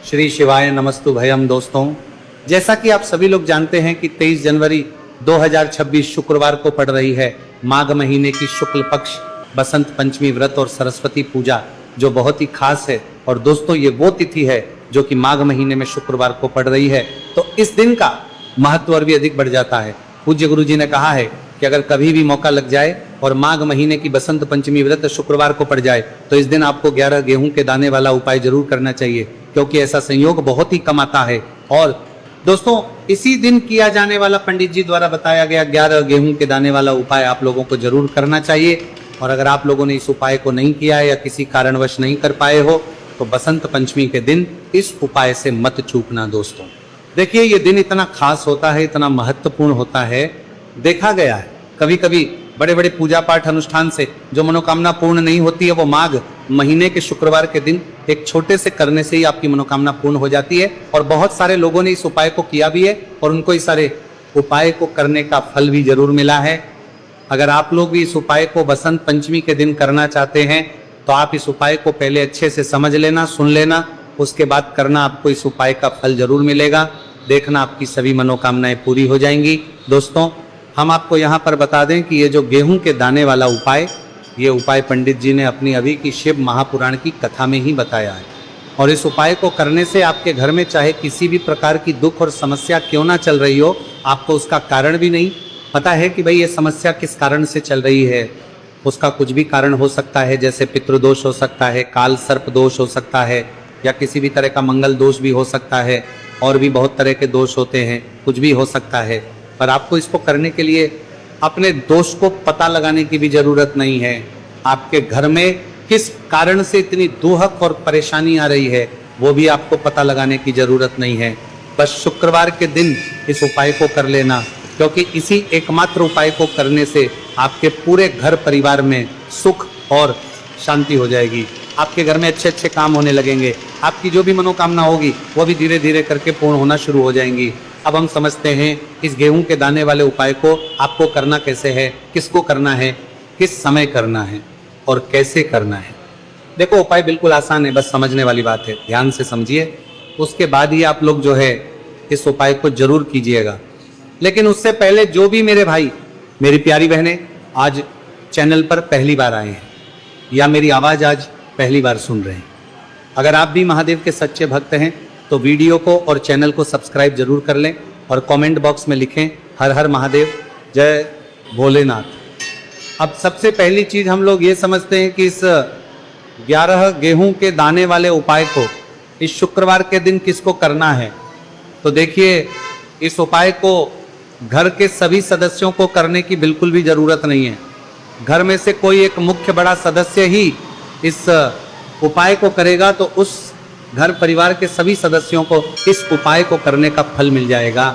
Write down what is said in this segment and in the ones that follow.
श्री शिवाय नमस्तु भयम। दोस्तों, जैसा कि आप सभी लोग जानते हैं कि 23 जनवरी 2026 शुक्रवार को पड़ रही है माघ महीने की शुक्ल पक्ष बसंत पंचमी व्रत और सरस्वती पूजा, जो बहुत ही खास है। और दोस्तों, ये वो तिथि है जो कि माघ महीने में शुक्रवार को पड़ रही है, तो इस दिन का महत्व और भी अधिक बढ़ जाता है। पूज्य गुरु जी ने कहा है कि अगर कभी भी मौका लग जाए और माघ महीने की बसंत पंचमी व्रत शुक्रवार को पड़ जाए तो इस दिन आपको 11 गेहूं के दाने वाला उपाय जरूर करना चाहिए, क्योंकि ऐसा संयोग बहुत ही कम आता है। और दोस्तों, इसी दिन किया जाने वाला पंडित जी द्वारा बताया गया 11 गेहूं के दाने वाला उपाय आप लोगों को जरूर करना चाहिए। और अगर आप लोगों ने इस उपाय को नहीं किया है या किसी कारणवश नहीं कर पाए हो तो बसंत पंचमी के दिन इस उपाय से मत चूकना। दोस्तों देखिए, ये दिन इतना खास होता है, इतना महत्वपूर्ण होता है। देखा गया है कभी कभी बड़े बड़े पूजा पाठ अनुष्ठान से जो मनोकामना पूर्ण नहीं होती है, वो माघ महीने के शुक्रवार के दिन एक छोटे से करने से ही आपकी मनोकामना पूर्ण हो जाती है। और बहुत सारे लोगों ने इस उपाय को किया भी है और उनको इस सारे उपाय को करने का फल भी जरूर मिला है। अगर आप लोग भी इस उपाय को बसंत पंचमी के दिन करना चाहते हैं तो आप इस उपाय को पहले अच्छे से समझ लेना, सुन लेना, उसके बाद करना। आपको इस उपाय का फल जरूर मिलेगा। देखना, आपकी सभी मनोकामनाएं पूरी हो जाएंगी। दोस्तों, हम आपको यहाँ पर बता दें कि ये जो गेहूं के दाने वाला उपाय, ये उपाय पंडित जी ने अपनी अभी की शिव महापुराण की कथा में ही बताया है। और इस उपाय को करने से आपके घर में चाहे किसी भी प्रकार की दुख और समस्या क्यों ना चल रही हो, आपको उसका कारण भी नहीं पता है कि भाई ये समस्या किस कारण से चल रही है। उसका कुछ भी कारण हो सकता है, जैसे पितृदोष हो सकता है, काल सर्प दोष हो सकता है, या किसी भी तरह का मंगल दोष भी हो सकता है, और भी बहुत तरह के दोष होते हैं, कुछ भी हो सकता है। पर आपको इसको करने के लिए अपने दोष को पता लगाने की भी जरूरत नहीं है। आपके घर में किस कारण से इतनी दुहक और परेशानी आ रही है, वो भी आपको पता लगाने की जरूरत नहीं है। बस शुक्रवार के दिन इस उपाय को कर लेना, क्योंकि इसी एकमात्र उपाय को करने से आपके पूरे घर परिवार में सुख और शांति हो जाएगी। आपके घर में अच्छे अच्छे काम होने लगेंगे। आपकी जो भी मनोकामना होगी वो भी धीरे धीरे करके पूर्ण होना शुरू हो जाएंगी। अब हम समझते हैं इस गेहूं के दाने वाले उपाय को आपको करना कैसे है, किसको करना है, किस समय करना है और कैसे करना है। देखो, उपाय बिल्कुल आसान है, बस समझने वाली बात है। ध्यान से समझिए, उसके बाद ही आप लोग जो है इस उपाय को जरूर कीजिएगा। लेकिन उससे पहले जो भी मेरे भाई, मेरी प्यारी बहनें आज चैनल पर पहली बार आए हैं या मेरी आवाज़ आज पहली बार सुन रहे हैं, अगर आप भी महादेव के सच्चे भक्त हैं तो वीडियो को और चैनल को सब्सक्राइब जरूर कर लें और कमेंट बॉक्स में लिखें हर हर महादेव, जय भोलेनाथ। अब सबसे पहली चीज़ हम लोग ये समझते हैं कि इस 11 गेहूं के दाने वाले उपाय को इस शुक्रवार के दिन किसको करना है। तो देखिए, इस उपाय को घर के सभी सदस्यों को करने की बिल्कुल भी ज़रूरत नहीं है। घर में से कोई एक मुख्य बड़ा सदस्य ही इस उपाय को करेगा तो उस घर परिवार के सभी सदस्यों को इस उपाय को करने का फल मिल जाएगा।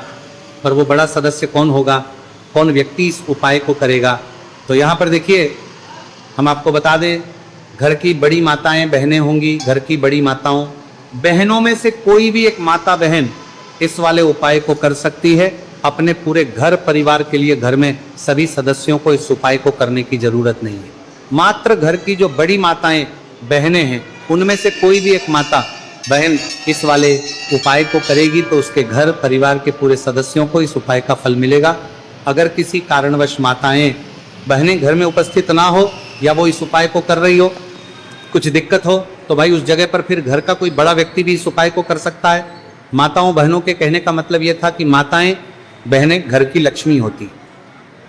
पर वो बड़ा सदस्य कौन होगा, कौन व्यक्ति इस उपाय को करेगा, तो यहाँ पर देखिए हम आपको बता दें, घर की बड़ी माताएं बहनें होंगी। घर की बड़ी माताओं बहनों में से कोई भी एक माता बहन इस वाले उपाय को कर सकती है। अपने पूरे घर परिवार के लिए घर में सभी सदस्यों को इस उपाय को करने की जरूरत नहीं है। मात्र घर की जो बड़ी माताएं बहनें हैं उनमें से कोई भी एक माता बहन इस वाले उपाय को करेगी तो उसके घर परिवार के पूरे सदस्यों को इस उपाय का फल मिलेगा। अगर किसी कारणवश माताएं बहनें घर में उपस्थित ना हो या वो इस उपाय को कर रही हो, कुछ दिक्कत हो, तो भाई उस जगह पर फिर घर का कोई बड़ा व्यक्ति भी इस उपाय को कर सकता है। माताओं बहनों के कहने का मतलब ये था कि माताएं बहनें घर की लक्ष्मी होती।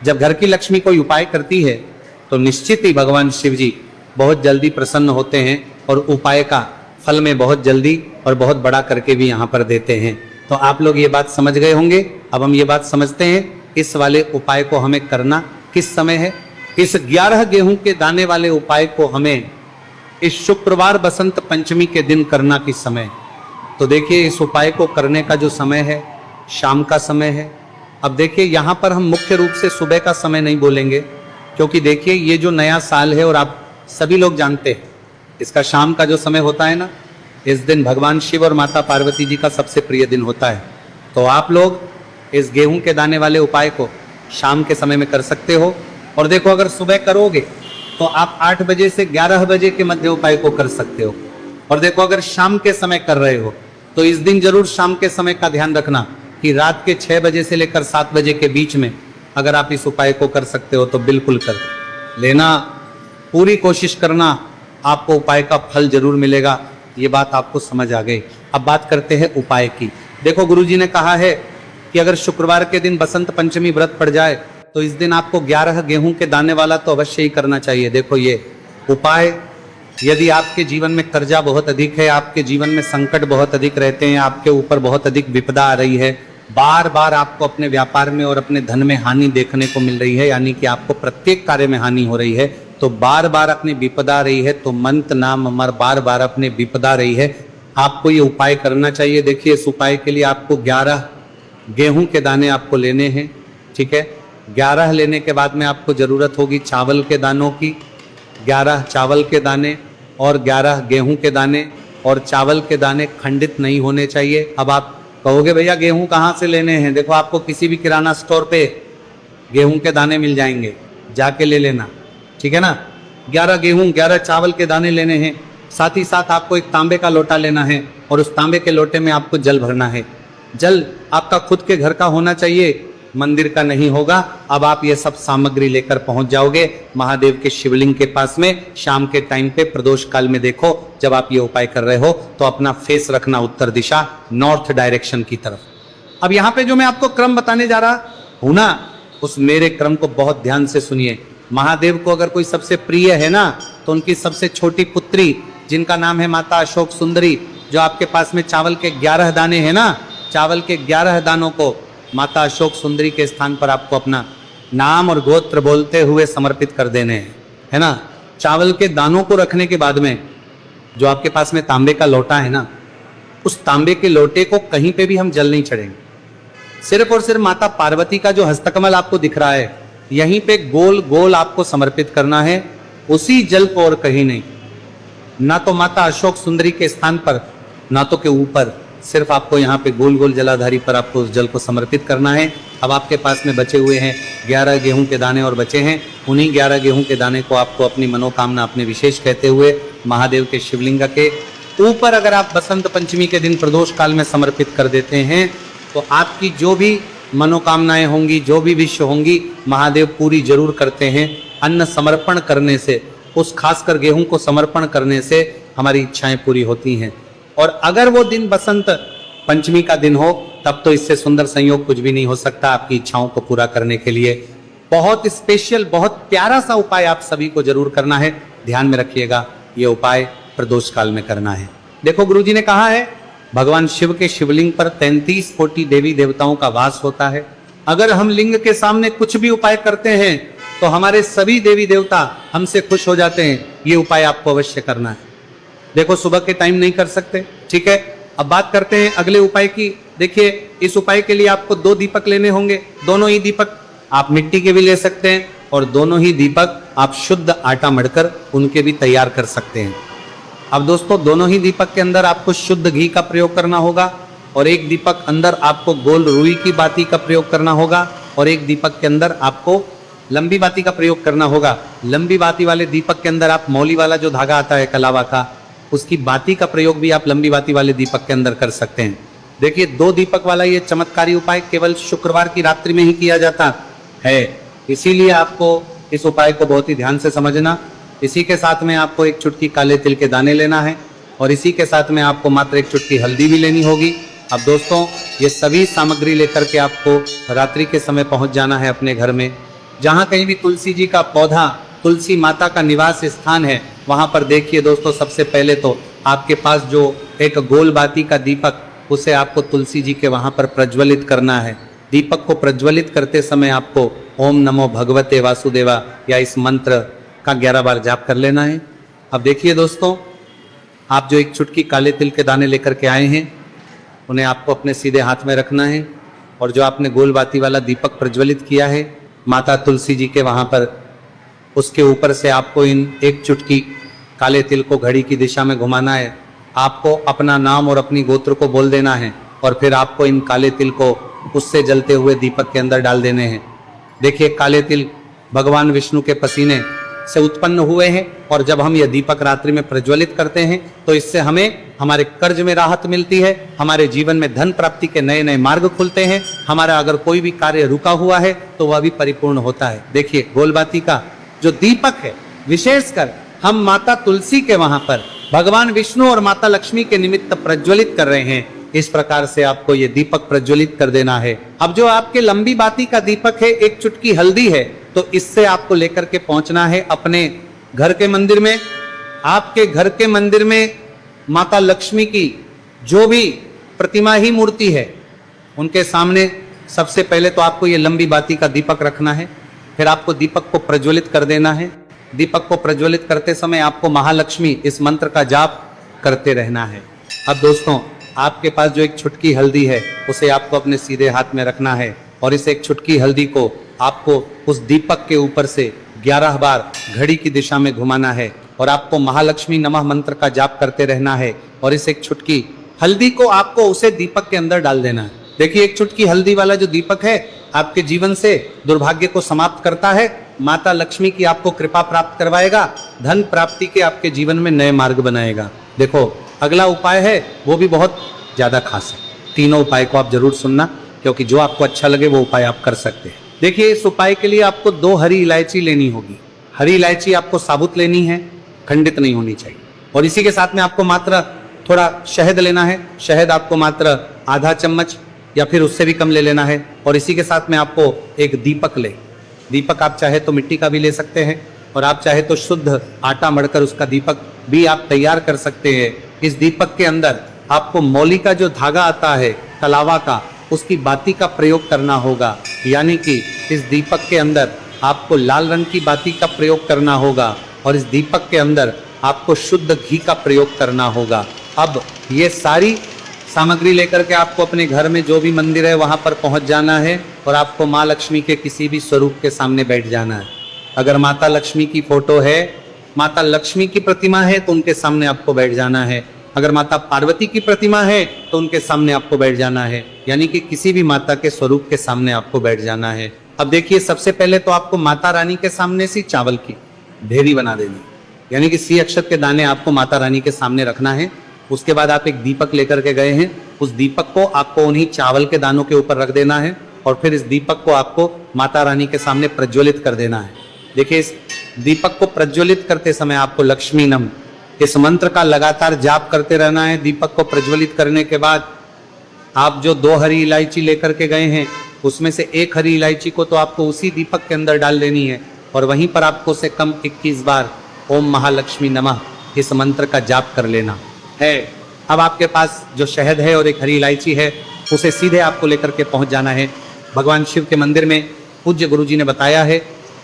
जब घर की लक्ष्मी कोई उपाय करती है तो निश्चित ही भगवान शिव जी बहुत जल्दी प्रसन्न होते हैं और उपाय का फल में बहुत जल्दी और बहुत बड़ा करके भी यहाँ पर देते हैं। तो आप लोग ये बात समझ गए होंगे। अब हम ये बात समझते हैं इस वाले उपाय को हमें करना किस समय है। इस 11 गेहूं के दाने वाले उपाय को हमें इस शुक्रवार बसंत पंचमी के दिन करना किस समय। तो देखिए, इस उपाय को करने का जो समय है शाम का समय है। अब देखिए, यहाँ पर हम मुख्य रूप से सुबह का समय नहीं बोलेंगे, क्योंकि देखिए ये जो नया साल है और आप सभी लोग जानते हैं इसका शाम का जो समय होता है ना, इस दिन भगवान शिव और माता पार्वती जी का सबसे प्रिय दिन होता है। तो आप लोग इस गेहूं के दाने वाले उपाय को शाम के समय में कर सकते हो। और देखो, अगर सुबह करोगे तो आप 8 बजे से 11 बजे के मध्य उपाय को कर सकते हो। और देखो, अगर शाम के समय कर रहे हो तो इस दिन जरूर शाम के समय का ध्यान रखना कि रात के 6 बजे से लेकर 7 बजे के बीच में अगर आप इस उपाय को कर सकते हो तो बिल्कुल कर लेना। पूरी कोशिश करना, आपको उपाय का फल जरूर मिलेगा। ये बात आपको समझ आ गई। अब बात करते हैं उपाय की। देखो, गुरुजी ने कहा है कि अगर शुक्रवार के दिन बसंत पंचमी व्रत पड़ जाए तो इस दिन आपको 11 गेहूं के दाने वाला तो अवश्य ही करना चाहिए। देखो, ये उपाय, यदि आपके जीवन में कर्जा बहुत अधिक है, आपके जीवन में संकट बहुत अधिक रहते हैं, आपके ऊपर बहुत अधिक विपदा आ रही है, बार बार आपको अपने व्यापार में और अपने धन में हानि देखने को मिल रही है, यानी कि आपको प्रत्येक कार्य में हानि हो रही है, तो बार बार अपनी विपदा रही है, तो मंत नाम अमर, बार बार अपनी विपदा रही है, आपको ये उपाय करना चाहिए। देखिए, इस उपाय के लिए आपको 11 गेहूं के दाने आपको लेने हैं। ठीक है, 11 लेने के बाद में आपको जरूरत होगी चावल के दानों की। 11 चावल के दाने और 11 गेहूं के दाने, और चावल के दाने खंडित नहीं होने चाहिए। अब आप कहोगे भैया गेहूं कहाँ से लेने हैं? देखो, आपको किसी भी किराना स्टोर पे गेहूं के दाने मिल जाएंगे, जाके ले लेना। ठीक है ना? 11 गेहूं 11 चावल के दाने लेने हैं। साथ ही साथ आपको एक तांबे का लोटा लेना है और उस तांबे के लोटे में आपको जल भरना है। जल आपका खुद के घर का होना चाहिए, मंदिर का नहीं होगा। अब आप ये सब सामग्री लेकर पहुंच जाओगे महादेव के शिवलिंग के पास में। शाम के टाइम पे प्रदोष काल में देखो, जब आप ये उपाय कर रहे हो तो अपना फेस रखना उत्तर दिशा, नॉर्थ डायरेक्शन की तरफ। अब यहाँ पे जो मैं आपको क्रम बताने जा रहा हूं ना, उस मेरे क्रम को बहुत ध्यान से सुनिए। महादेव को अगर कोई सबसे प्रिय है ना, तो उनकी सबसे छोटी पुत्री, जिनका नाम है माता अशोक सुंदरी, जो आपके पास में चावल के 11 दाने हैं ना, चावल के 11 दानों को माता अशोक सुंदरी के स्थान पर आपको अपना नाम और गोत्र बोलते हुए समर्पित कर देने हैं, है ना। चावल के दानों को रखने के बाद में जो आपके पास में तांबे का लोटा है ना, उस तांबे के लोटे को कहीं पे भी हम जल नहीं चढ़ेंगे। सिर्फ और सिर्फ माता पार्वती का जो हस्तकमल आपको दिख रहा है, यहीं पे गोल गोल आपको समर्पित करना है, उसी जल को, और कहीं नहीं। ना तो माता अशोक सुंदरी के स्थान पर, ना तो के ऊपर, सिर्फ आपको यहाँ पे गोल गोल जलाधारी पर आपको उस जल को समर्पित करना है। अब आपके पास में बचे हुए हैं 11 गेहूं के दाने और बचे हैं, उन्हीं 11 गेहूं के दाने को आपको अपनी मनोकामना, अपने विशेष कहते हुए महादेव के शिवलिंग के ऊपर अगर आप बसंत पंचमी के दिन प्रदोष काल में समर्पित कर देते हैं, तो आपकी जो भी मनोकामनाएं होंगी, जो भी विश होंगी, महादेव पूरी जरूर करते हैं। अन्न समर्पण करने से, उस खासकर गेहूं को समर्पण करने से हमारी इच्छाएं पूरी होती हैं। और अगर वो दिन बसंत पंचमी का दिन हो, तब तो इससे सुंदर संयोग कुछ भी नहीं हो सकता आपकी इच्छाओं को पूरा करने के लिए। बहुत स्पेशल, बहुत प्यारा सा उपाय आप सभी को जरूर करना है। ध्यान में रखिएगा, ये उपाय प्रदोष काल में करना है। देखो, गुरुजी ने कहा है भगवान शिव के शिवलिंग पर 33 कोटि देवी देवताओं का वास होता है। अगर हम लिंग के सामने कुछ भी उपाय करते हैं तो हमारे सभी देवी देवता हमसे खुश हो जाते हैं। ये उपाय आपको अवश्य करना है। देखो, सुबह के टाइम नहीं कर सकते, ठीक है। अब बात करते हैं अगले उपाय की। देखिए, इस उपाय के लिए आपको 2 दीपक लेने होंगे। दोनों ही दीपक आप मिट्टी के भी ले सकते हैं, और दोनों ही दीपक आप शुद्ध आटा मढ़कर उनके भी तैयार कर सकते हैं। अब दोस्तों, दोनों ही दीपक के अंदर आपको शुद्ध घी का प्रयोग करना होगा, और एक दीपक अंदर आपको गोल रुई की बाती का प्रयोग करना होगा, और एक दीपक के अंदर आपको लंबी बाती का प्रयोग करना होगा। लंबी बाती वाले दीपक के अंदर आप मौली वाला जो धागा आता है कलावा का, उसकी बाती का प्रयोग भी आप लंबी बाती वाले दीपक के अंदर कर सकते हैं। देखिए, 2 दीपक वाला ये चमत्कारी उपाय केवल शुक्रवार की रात्रि में ही किया जाता है, इसीलिए आपको इस उपाय को बहुत ही ध्यान से समझना। इसी के साथ में आपको एक चुटकी काले तिल के दाने लेना है, और इसी के साथ में आपको मात्र एक चुटकी हल्दी भी लेनी होगी। अब दोस्तों, ये सभी सामग्री लेकर के आपको रात्रि के समय पहुंच जाना है अपने घर में। जहां कहीं भी तुलसी जी का पौधा, तुलसी माता का निवास स्थान है, वहां पर देखिए दोस्तों, सबसे पहले तो आपके पास जो एक गोल बाती का दीपक, उसे आपको तुलसी जी के वहां पर प्रज्वलित करना है। दीपक को प्रज्वलित करते समय आपको ओम नमो भगवते वासुदेवा या इस मंत्र का 11 बार जाप कर लेना है। अब देखिए दोस्तों, आप जो एक चुटकी काले तिल के दाने लेकर के आए हैं, उन्हें आपको अपने सीधे हाथ में रखना है, और जो आपने गोल बाती वाला दीपक प्रज्वलित किया है माता तुलसी जी के वहां पर, उसके ऊपर से आपको इन एक चुटकी काले तिल को घड़ी की दिशा में घुमाना है। आपको अपना नाम और अपनी गोत्र को बोल देना है, और फिर आपको इन काले तिल को उससे जलते हुए दीपक के अंदर डाल देने हैं। देखिए, काले तिल भगवान विष्णु के पसीने से उत्पन्न हुए हैं, और जब हम यह दीपक रात्रि में प्रज्वलित करते हैं तो इससे हमें हमारे कर्ज में राहत मिलती है, हमारे जीवन में धन प्राप्ति के नए नए मार्ग खुलते हैं, हमारा अगर कोई भी कार्य रुका हुआ है तो वह भी परिपूर्ण होता है। देखिए गोलबाती का जो दीपक है, विशेषकर हम माता तुलसी के वहां पर भगवान विष्णु और माता लक्ष्मी के निमित्त प्रज्वलित कर रहे हैं। इस प्रकार से आपको ये दीपक प्रज्वलित कर देना है। अब जो आपके लंबी बाती का दीपक है, एक चुटकी हल्दी है, तो इससे आपको लेकर के पहुंचना है अपने घर के मंदिर में। आपके घर के मंदिर में माता लक्ष्मी की जो भी प्रतिमा ही मूर्ति है, उनके सामने सबसे पहले तो आपको ये लंबी बाती का दीपक रखना है। फिर आपको दीपक को प्रज्वलित कर देना है। दीपक को प्रज्वलित करते समय आपको महालक्ष्मी इस मंत्र का जाप करते रहना है। अब दोस्तों, आपके पास जो एक छुटकी हल्दी है उसे आपको अपने सीधे हाथ में रखना है, और इस एक छुटकी हल्दी को आपको उस दीपक के ऊपर से 11 बार घड़ी की दिशा में घुमाना है, और आपको महालक्ष्मी नमः मंत्र का जाप करते रहना है, और इस एक छुटकी हल्दी को आपको उसे दीपक के अंदर डाल देना है। देखिए, एक चुटकी हल्दी वाला जो दीपक है आपके जीवन से दुर्भाग्य को समाप्त करता है, माता लक्ष्मी की आपको कृपा प्राप्त करवाएगा, धन प्राप्ति के आपके जीवन में नए मार्ग बनाएगा। देखो, अगला उपाय है वो भी बहुत ज्यादा खास है। तीनों उपाय को आप जरूर सुनना, क्योंकि जो आपको अच्छा लगे वो उपाय आप कर सकते हैं। देखिए, इस उपाय के लिए आपको 2 हरी इलायची लेनी होगी। हरी इलायची आपको साबुत लेनी है, खंडित नहीं होनी चाहिए। और इसी के साथ में आपको मात्र थोड़ा शहद लेना है। शहद आपको मात्र आधा चम्मच या फिर उससे भी कम ले लेना है। और इसी के साथ में आपको एक दीपक ले। दीपक आप चाहे तो मिट्टी का भी ले सकते हैं, और आप चाहे तो शुद्ध आटा मढ़कर उसका दीपक भी आप तैयार कर सकते हैं। इस दीपक के अंदर आपको मौली का जो धागा आता है कलावा का, उसकी बाती का प्रयोग करना होगा। यानी कि इस दीपक के अंदर आपको लाल रंग की बाती का प्रयोग करना होगा, और इस दीपक के अंदर आपको शुद्ध घी का प्रयोग करना होगा। अब ये सारी सामग्री लेकर के आपको अपने घर में जो भी मंदिर है वहां पर पहुंच जाना है, और आपको माँ लक्ष्मी के किसी भी स्वरूप के सामने बैठ जाना है। अगर माता लक्ष्मी की फोटो है, माता लक्ष्मी की प्रतिमा है, तो उनके सामने आपको बैठ जाना है। अगर माता पार्वती की प्रतिमा है तो उनके सामने आपको बैठ जाना है, यानी कि किसी भी माता के स्वरूप के सामने आपको बैठ जाना है। अब देखिए, सबसे पहले तो आपको माता रानी के सामने से चावल की ढेरी बना देनी, यानी कि सी अक्षत के दाने आपको माता रानी के सामने रखना है। उसके बाद आप एक दीपक लेकर के गए हैं, उस दीपक को आपको उन्हीं चावल के दानों के ऊपर रख देना है, और फिर इस दीपक को आपको माता रानी के सामने प्रज्वलित कर देना है। देखिए, इस दीपक को प्रज्वलित करते समय आपको लक्ष्मी नम इस मंत्र का लगातार जाप करते रहना है। दीपक को प्रज्वलित करने के बाद आप जो 2 हरी इलायची लेकर के गए हैं, उसमें से 1 हरी इलायची को तो आपको उसी दीपक के अंदर डाल देनी है, और वहीं पर आपको से कम 21 बार ओम महालक्ष्मी नमः इस मंत्र का जाप कर लेना है। अब आपके पास जो शहद है और 1 हरी इलायची है, उसे सीधे आपको लेकर के पहुंच जाना है भगवान शिव के मंदिर में। पूज्य गुरु जी ने बताया है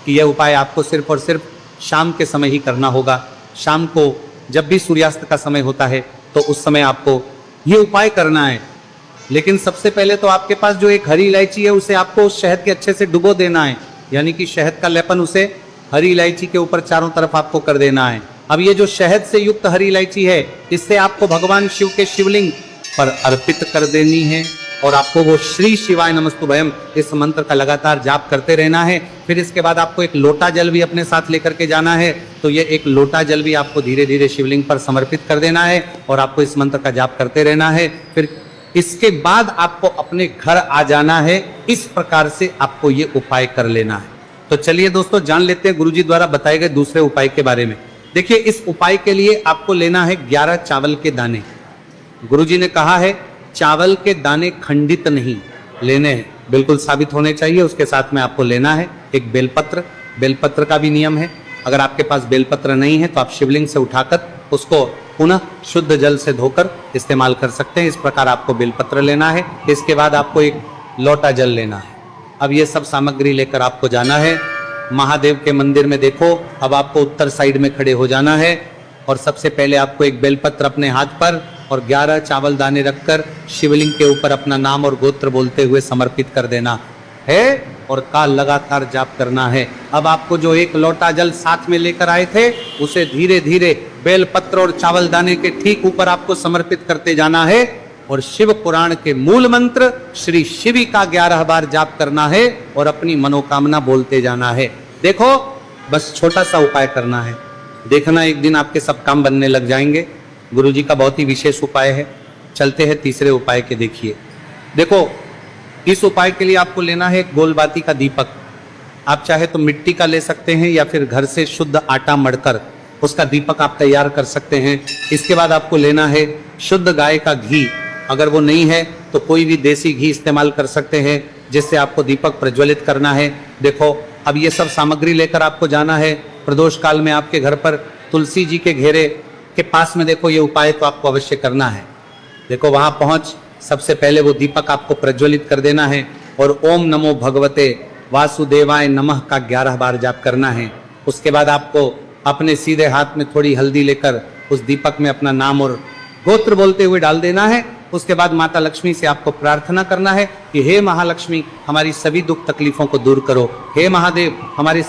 कि यह उपाय आपको सिर्फ और सिर्फ शाम के समय ही करना होगा। शाम को जब भी सूर्यास्त का समय होता है तो उस समय आपको ये उपाय करना है। लेकिन सबसे पहले तो आपके पास जो 1 हरी इलायची है उसे आपको उस शहद के अच्छे से डुबो देना है, यानी कि शहद का लेपन उसे हरी इलायची के ऊपर चारों तरफ आपको कर देना है। अब ये जो शहद से युक्त हरी इलायची है, इससे आपको भगवान शिव के शिवलिंग पर अर्पित कर देनी है, और आपको वो श्री शिवाय नमस्तुभयम इस मंत्र का लगातार जाप करते रहना है। फिर इसके बाद आपको एक लोटा जल भी अपने साथ लेकर के जाना है, तो ये एक लोटा जल भी आपको धीरे धीरे शिवलिंग पर समर्पित कर देना है, और आपको इस मंत्र का जाप करते रहना है। फिर इसके बाद आपको अपने घर आ जाना है। इस प्रकार से आपको ये उपाय कर लेना है। तो चलिए दोस्तों, जान लेते हैं गुरुजी द्वारा बताए गए दूसरे उपाय के बारे में। देखिए, इस उपाय के लिए आपको लेना है 11 चावल के दाने। गुरुजी ने कहा है चावल के दाने खंडित नहीं लेने हैं, बिल्कुल साबित होने चाहिए। उसके साथ में आपको लेना है एक बेलपत्र। बेलपत्र का भी नियम है, अगर आपके पास बेलपत्र नहीं है तो आप शिवलिंग से उठाकर उसको पुनः शुद्ध जल से धोकर इस्तेमाल कर सकते हैं। इस प्रकार आपको बेलपत्र लेना है। इसके बाद आपको एक लोटा जल लेना है। अब ये सब सामग्री लेकर आपको जाना है महादेव के मंदिर में। देखो, अब आपको उत्तर साइड में खड़े हो जाना है, और सबसे पहले आपको एक बेलपत्र अपने हाथ पर और 11 चावल दाने रखकर शिवलिंग के ऊपर अपना नाम और गोत्र बोलते हुए समर्पित कर देना है, और का लगातार जाप करना है। अब आपको जो 1 लोटा जल साथ में लेकर आए थे, उसे धीरे धीरे बेलपत्र और चावल दाने के ठीक ऊपर आपको समर्पित करते जाना है, और शिव पुराण के मूल मंत्र श्री शिवी का 11 बार जाप करना है, और अपनी मनोकामना बोलते जाना है। देखो, बस छोटा सा उपाय करना है, देखना एक दिन आपके सब काम बनने लग जाएंगे। गुरुजी का बहुत ही विशेष उपाय है। चलते हैं तीसरे उपाय के। देखिए, देखो, इस उपाय के लिए आपको लेना है एक गोलबाती का दीपक। आप चाहे तो मिट्टी का ले सकते हैं या फिर घर से शुद्ध आटा मढ़कर उसका दीपक आप तैयार कर सकते हैं। इसके बाद आपको लेना है शुद्ध गाय का घी। अगर वो नहीं है तो कोई भी देसी घी इस्तेमाल कर सकते हैं, जिससे आपको दीपक प्रज्वलित करना है। देखो, अब ये सब सामग्री लेकर आपको जाना है प्रदोष काल में आपके घर पर तुलसी जी के घेरे के पास में। देखो, ये उपाय तो आपको अवश्य करना है। देखो, वहां पहुंच सबसे पहले वो दीपक आपको प्रज्वलित कर देना है और ओम नमो भगवते वासुदेवाय नमः का 11 बार जाप करना है। उसके बाद आपको अपने सीधे हाथ में थोड़ी हल्दी लेकर उस दीपक में अपना नाम और गोत्र बोलते हुए डाल देना है। उसके बाद माता लक्ष्मी से आपको प्रार्थना करना है कि हे महालक्ष्मी, हमारी सभी दुख तकलीफों को दूर करो। हे महादेव, हमारी